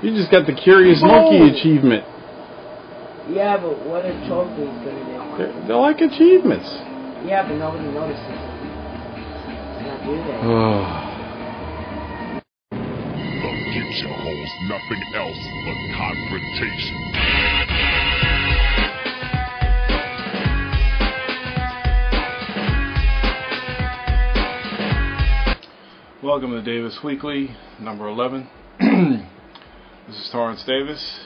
You just got the Curious Monkey achievement. Yeah, but what a trophy is gonna do? They're like achievements. Yeah, but nobody notices. It's not do that. The future holds nothing else but confrontation. Welcome to Davis Weekly, number 11. This is Torrance Davis,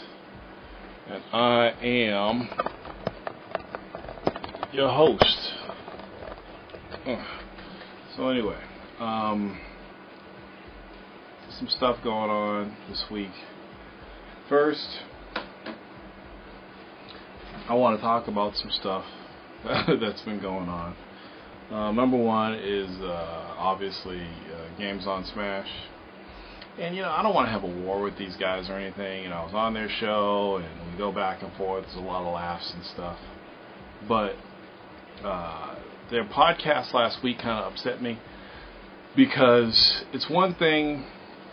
and I am your host. So anyway, some stuff going on this week. First, I want to talk about some stuff that's been going on. Number one is obviously Gamesonsmash. And, I don't want to have a war with these guys or anything. I was on their show, and we go back and forth. There's a lot of laughs and stuff. But their podcast last week kind of upset me, because it's one thing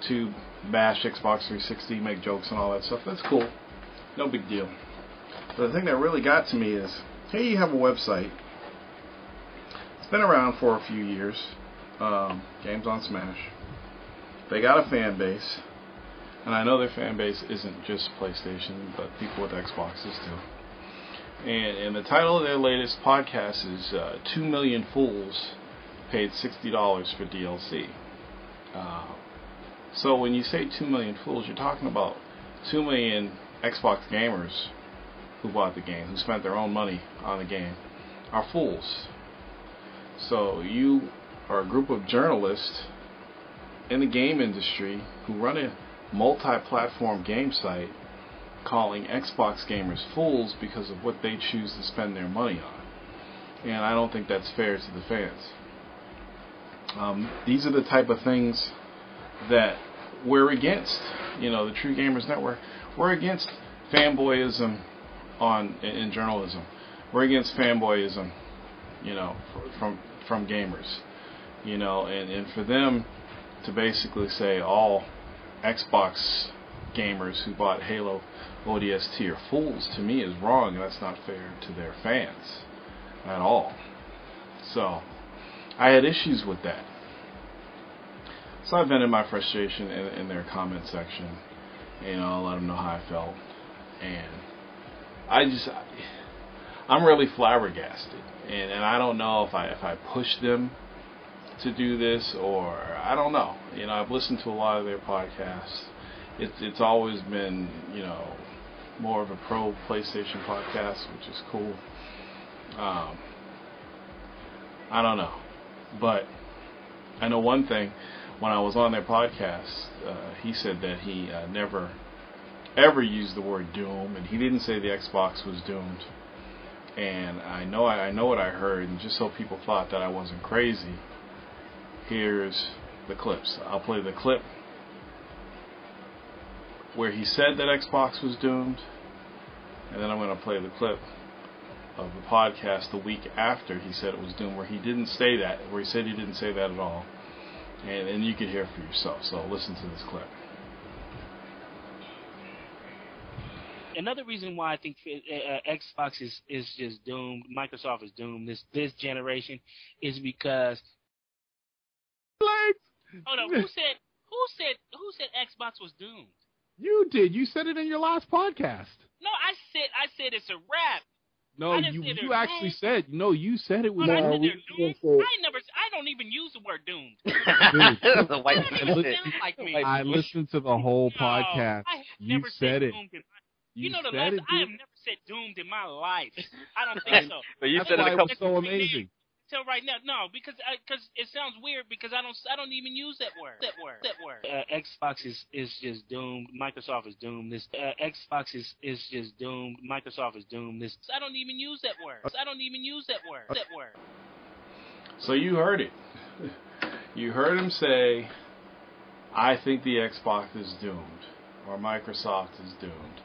to bash Xbox 360, make jokes and all that stuff. That's cool. No big deal. But the thing that really got to me is, here you have a website. It's been around for a few years. Gamesonsmash. They got a fan base, and I know their fan base isn't just PlayStation, but people with Xboxes too. And the title of their latest podcast is 2 Million Fools Paid $60 for DLC. So when you say 2 million fools, you're talking about 2 million Xbox gamers who bought the game, who spent their own money on the game, are fools. So you are a group of journalists in the game industry who run a multi-platform game site calling Xbox gamers fools because of what they choose to spend their money on. And I don't think that's fair to the fans. These are the type of things that we're against. The True Gamers Network, we're against fanboyism in journalism. We're against fanboyism, from gamers. And for them to basically say all Xbox gamers who bought Halo ODST are fools, to me is wrong, and that's not fair to their fans at all. So I had issues with that. So I vented my frustration in their comment section. I let them know how I felt, and I'm really flabbergasted, and I don't know if I pushed them to do this, or I don't know. I've listened to a lot of their podcasts. It's always been, more of a pro PlayStation podcast, which is cool. I don't know, but I know one thing. When I was on their podcast, he said that he never ever used the word doom, and he didn't say the Xbox was doomed. And I know what I heard, and just so people thought that I wasn't crazy, here's the clips. I'll play the clip where he said that Xbox was doomed, and then I'm going to play the clip of the podcast the week after he said it was doomed, where he didn't say that, where he said he didn't say that at all. And you can hear for yourself. So listen to this clip. Another reason why I think Xbox is just doomed, Microsoft is doomed this generation, is because. Hold on, who said Xbox was doomed? You did. You said it in your last podcast. No, I said it's a wrap. No, you actually said. No, you said it was. I don't even use the word doomed. I listened to the whole podcast. You said it. I have never said doomed in my life. I don't think so. But you said it a couple. So amazing. Till right now, no, because it sounds weird, because I don't even use that word. Xbox is just doomed. Microsoft is doomed. Xbox is just doomed. Microsoft is doomed. I don't even use that word. So you heard it. You heard him say, "I think the Xbox is doomed," or "Microsoft is doomed."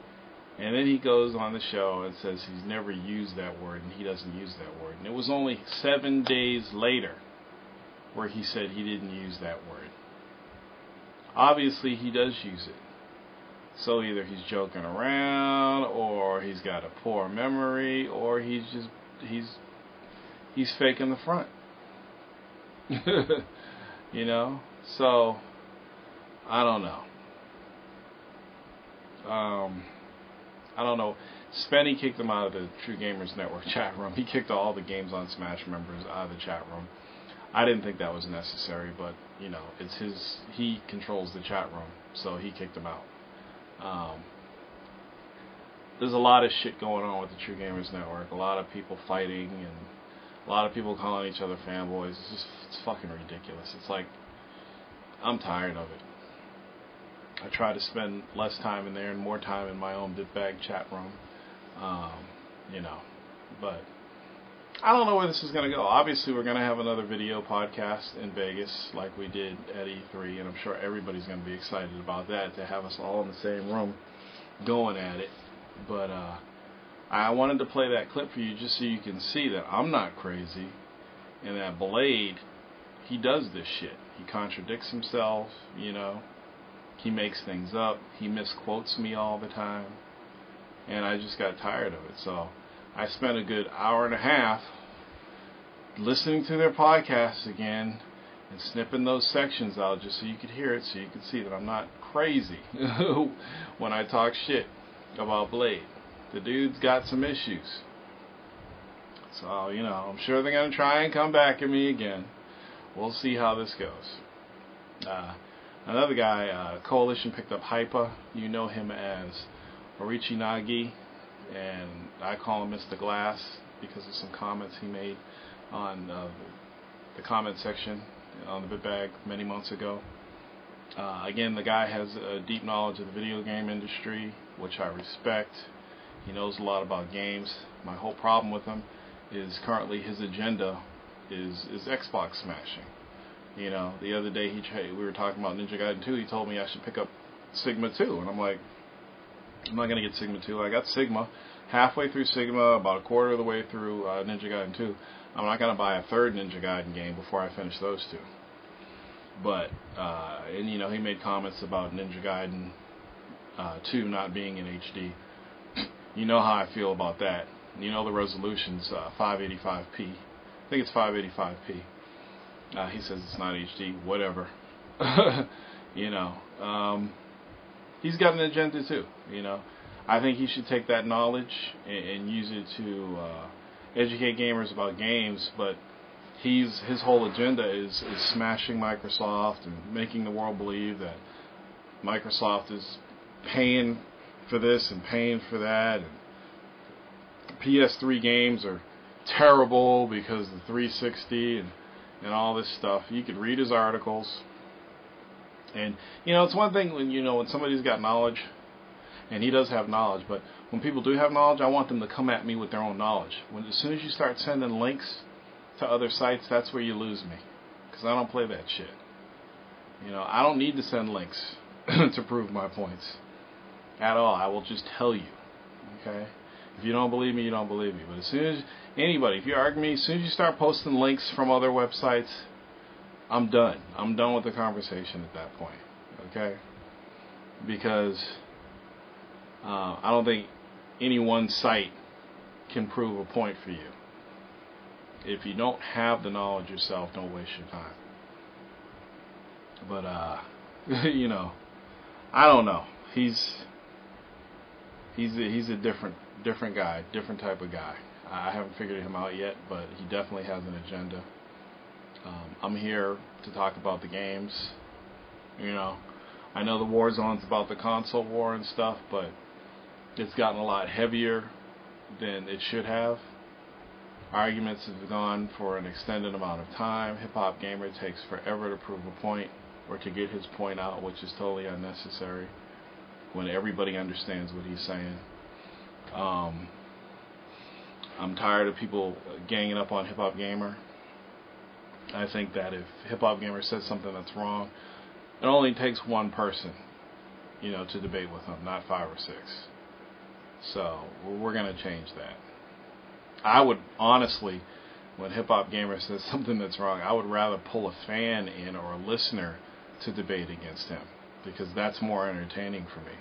And then he goes on the show and says he's never used that word, and he doesn't use that word. And it was only 7 days later where he said he didn't use that word. Obviously, he does use it. So either he's joking around, or he's got a poor memory, or he's faking the front. You know? So I don't know. I don't know. Spenny kicked him out of the True Gamers Network chat room. He kicked all the Games on Smash members out of the chat room. I didn't think that was necessary, but you know, it's his. He controls the chat room, so he kicked him out. There's a lot of shit going on with the True Gamers Network. A lot of people fighting, and a lot of people calling each other fanboys. It's fucking ridiculous. It's like, I'm tired of it. I try to spend less time in there and more time in my own bitbag chat room. You know, but I don't know where this is going to go. Obviously, we're going to have another video podcast in Vegas like we did at E3, and I'm sure everybody's going to be excited about that, to have us all in the same room going at it. But I wanted to play that clip for you just so you can see that I'm not crazy, and that Blade, he does this shit. He contradicts himself, you know. He makes things up. He misquotes me all the time. And I just got tired of it. So I spent a good hour and a half listening to their podcasts again and snipping those sections out just so you could hear it, so you could see that I'm not crazy when I talk shit about Blade. The dude's got some issues. So, you know, I'm sure they're going to try and come back at me again. We'll see how this goes. Another guy, Coalition, picked up Hypa. You know him as Orichi Nagi, and I call him Mr. Glass because of some comments he made on the comment section on the Bitbag many months ago. Again, the guy has a deep knowledge of the video game industry, which I respect. He knows a lot about games. My whole problem with him is currently his agenda is Xbox smashing. You know, the other day we were talking about Ninja Gaiden 2. He told me I should pick up Sigma 2, and I'm like, I'm not going to get Sigma 2. I got Sigma. Halfway through Sigma, about a quarter of the way through Ninja Gaiden 2. I'm not going to buy a third Ninja Gaiden game before I finish those two. But, and you know, he made comments about Ninja Gaiden 2 not being in HD. You know how I feel about that. You know the resolution's 585p. I think it's 585p. He says it's not HD. Whatever. You know. He's got an agenda too. You know. I think he should take that knowledge and use it to educate gamers about games. But his whole agenda is smashing Microsoft and making the world believe that Microsoft is paying for this and paying for that, and PS3 games are terrible because of the 360 and all this stuff. You could read his articles, and you know, it's one thing when somebody's got knowledge, and he does have knowledge, but when people do have knowledge, I want them to come at me with their own knowledge. As soon as you start sending links to other sites, that's where you lose me, because I don't play that shit. You know, I don't need to send links to prove my points at all. I will just tell you, okay? If you don't believe me, you don't believe me. But as soon as anybody, if you argue me, as soon as you start posting links from other websites, I'm done. I'm done with the conversation at that point, okay? Because I don't think any one site can prove a point for you. If you don't have the knowledge yourself, don't waste your time. But you know, I don't know. He's a different guy, different type of guy. I haven't figured him out yet, but he definitely has an agenda. I'm here to talk about the games. You know, I know the Warzone's about the console war and stuff, but it's gotten a lot heavier than it should have. Arguments have gone for an extended amount of time. Hip Hop Gamer takes forever to prove a point or to get his point out, which is totally unnecessary when everybody understands what he's saying. I'm tired of people ganging up on Hip Hop Gamer. I think that if Hip Hop Gamer says something that's wrong, it only takes one person, you know, to debate with him, not 5 or 6. So we're going to change that. I would honestly, when Hip Hop Gamer says something that's wrong, I would rather pull a fan in or a listener to debate against him, because that's more entertaining for me.